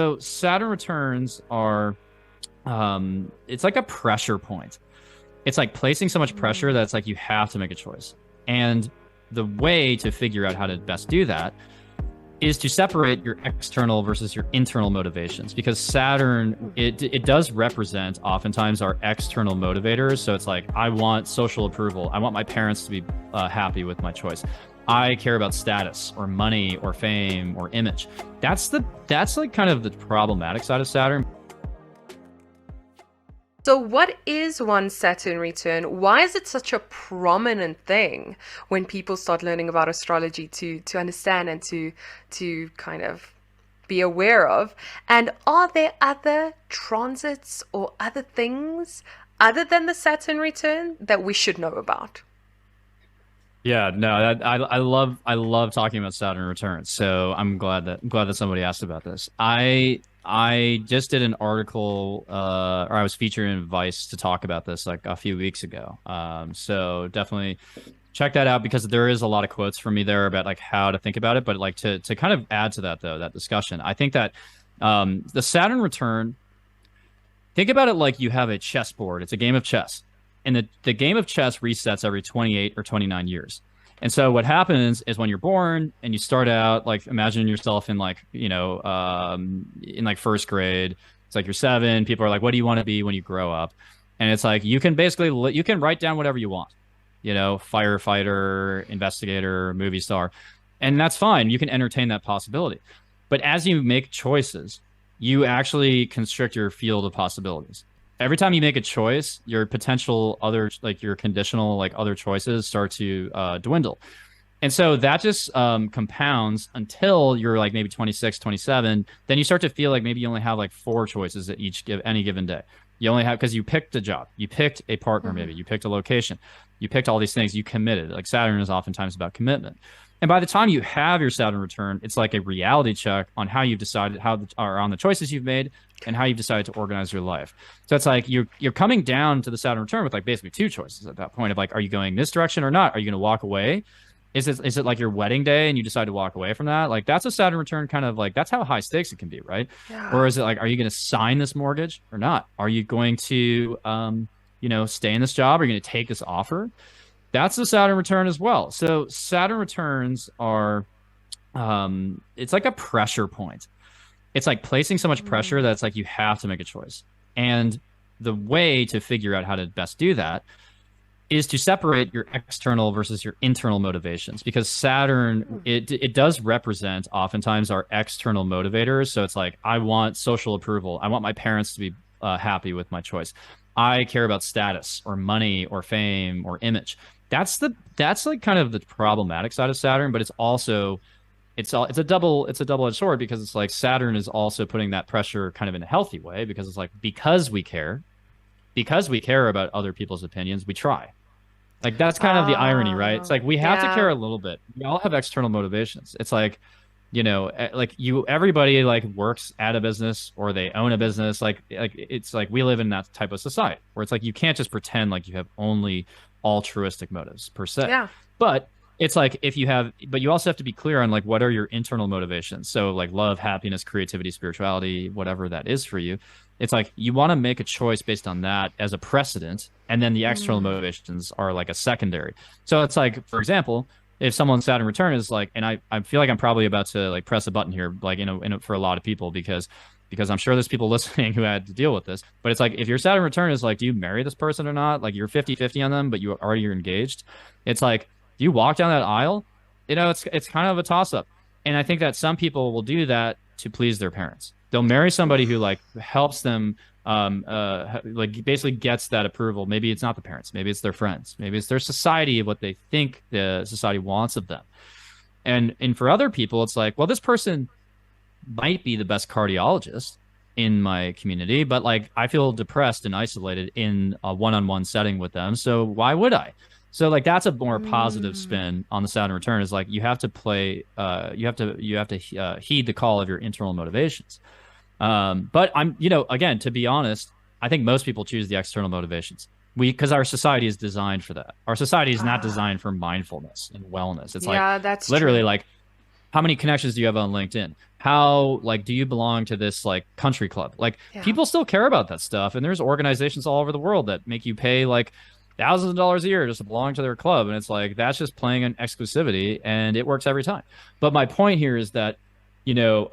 So Saturn returns are it's like a pressure point. It's like placing so much pressure that it's like you have to make a choice. And the way to figure out how to best do that is to separate your external versus your internal motivations, because Saturn, it does represent oftentimes our external motivators. So it's like, I want social approval, I want my parents to be happy with my choice, I care about status or money or fame or image. That's like kind of the problematic side of Saturn. So what is one Saturn return? Why is it such a prominent thing when people start learning about astrology to understand and to kind of be aware of? And are there other transits or other things other than the Saturn return that we should know about? Yeah, no, I love talking about Saturn returns. So I'm glad that somebody asked about this. I just did an article, or I was featured in Vice to talk about this like a few weeks ago. So definitely check that out, because there is a lot of quotes from me there about like how to think about it. But like to kind of add to that though, that discussion, I think that the Saturn return, think about it like you have a chessboard. It's a game of chess. And the game of chess resets every 28 or 29 years. And so what happens is when you're born and you start out, like imagine yourself in like, in like first grade, it's like you're 7, people are like, what do you want to be when you grow up? And it's like, you can basically, you can write down whatever you want, firefighter, investigator, movie star, and that's fine. You can entertain that possibility. But as you make choices, you actually constrict your field of possibilities. Every time you make a choice, your potential other, like your conditional, like other choices start to dwindle. And so that just compounds until you're like maybe 26, 27. Then you start to feel like maybe you only have like 4 choices at any given day. You only have, because you picked a job, you picked a partner, maybe you picked a location, you picked all these things, you committed. Like Saturn is oftentimes about commitment. And by the time you have your Saturn return, it's like a reality check on how you've decided or on the choices you've made and how you've decided to organize your life. So it's like you're coming down to the Saturn return with like basically 2 choices at that point of like, are you going this direction or not? Are you going to walk away? Is it like your wedding day and you decide to walk away from that? Like that's a Saturn return, kind of like that's how high stakes it can be, right? Yeah. Or is it like, are you going to sign this mortgage or not? Are you going to stay in this job? Are you going to take this offer? That's the Saturn return as well. So Saturn returns are it's like a pressure point. It's like placing so much pressure that it's like you have to make a choice. And the way to figure out how to best do that is to separate your external versus your internal motivations, because Saturn, it does represent oftentimes our external motivators. So it's like, I want social approval, I want my parents to be happy with my choice, I care about status or money or fame or image. That's like kind of the problematic side of Saturn. But it's also, it's a double-edged sword, because it's like Saturn is also putting that pressure kind of in a healthy way, because it's like, because we care about other people's opinions, we try. Like that's kind of the irony, right? It's like we have to care Yeah. a little bit. We all have external motivations. It's like, like everybody like works at a business or they own a business. Like it's like we live in that type of society where it's like you can't just pretend like you have only altruistic motives per se. Yeah. But it's like but you also have to be clear on like what are your internal motivations. So like love, happiness, creativity, spirituality, whatever that is for you. It's like you want to make a choice based on that as a precedent, and then the external motivations are like a secondary. So it's like, for example, if someone's Saturn return is like, and I feel like I'm probably about to like press a button here, like for a lot of people, because I'm sure there's people listening who had to deal with this. But it's like, if your Saturn return is like, do you marry this person or not? Like you're 50-50 on them, but you're engaged. It's like, do you walk down that aisle? It's kind of a toss up. And I think that some people will do that to please their parents. They'll marry somebody who like helps them, like basically gets that approval. Maybe it's not the parents, maybe it's their friends, maybe it's their society, what they think the society wants of them. And for other people, it's like, well, this person might be the best cardiologist in my community, but like I feel depressed and isolated in a one-on-one setting with them. So why would I? So like that's a more positive spin on the Saturn return, is like you have to play, you have to heed the call of your internal motivations. But again, to be honest, I think most people choose the external motivations. Because our society is designed for that. Our society is not Ah, designed for mindfulness and wellness. It's like yeah, that's literally true. like how many connections do you have on LinkedIn? How like do you belong to this like country club? Like Yeah. people still care about that stuff, and there's organizations all over the world that make you pay like thousands of dollars a year just to belong to their club, and it's like that's just playing an exclusivity, and it works every time. But my point here is that you know,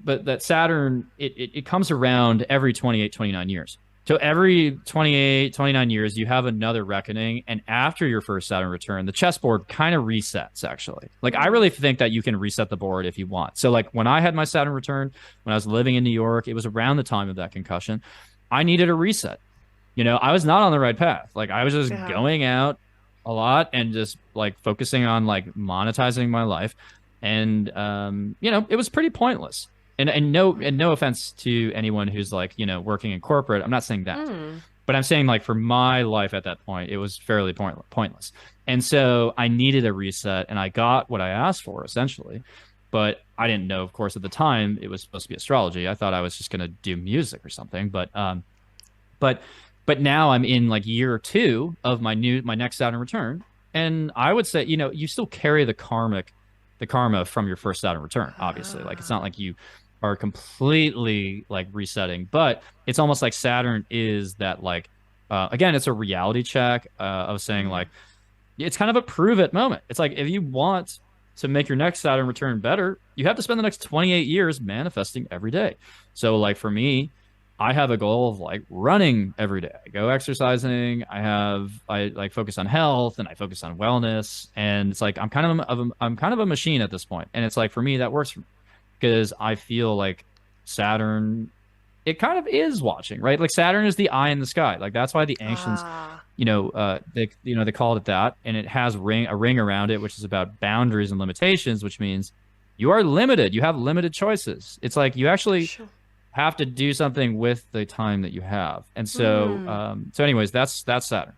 but that Saturn it comes around every 28, 29 years. So every 28, 29 years, you have another reckoning. And after your first Saturn return, the chessboard kind of resets, actually. Like, I Mm. really think that you can reset the board if you want. So, like, when I had my Saturn return, when I was living in New York, it was around the time of that concussion. I needed a reset. You know, I was not on the right path. Like, I was just Yeah. going out a lot and just like focusing on like monetizing my life. And, you know, it was pretty pointless and no offense to anyone who's like working in corporate. I'm not saying that, Mm. but I'm saying like for my life at that point, it was fairly pointless. And so I needed a reset, and I got what I asked for essentially. But I didn't know, of course, at the time it was supposed to be astrology. I thought I was just going to do music or something. But but now I'm in like year two of my next Saturn return, and I would say you still carry the karma from your first Saturn return. Obviously, like it's Ah. not like you are completely like resetting, but it's almost like Saturn is that like again, it's a reality check of saying Mm. like it's kind of a prove it moment. It's like if you want to make your next Saturn return better, you have to spend the next 28 years manifesting every day. So like for me, I have a goal of like running every day. I go exercising. I like focus on health and I focus on wellness. And it's like I'm kind of a machine at this point. And it's like for me that works for me because I feel like Saturn it kind of is watching, right? Like Saturn is the eye in the sky. Like that's why the ancients, Ah. they called it that, and it has a ring around it, which is about boundaries and limitations, which means you are limited. You have limited choices. It's like you actually Sure. have to do something with the time that you have. And so, Hmm. so anyways, that's Saturn.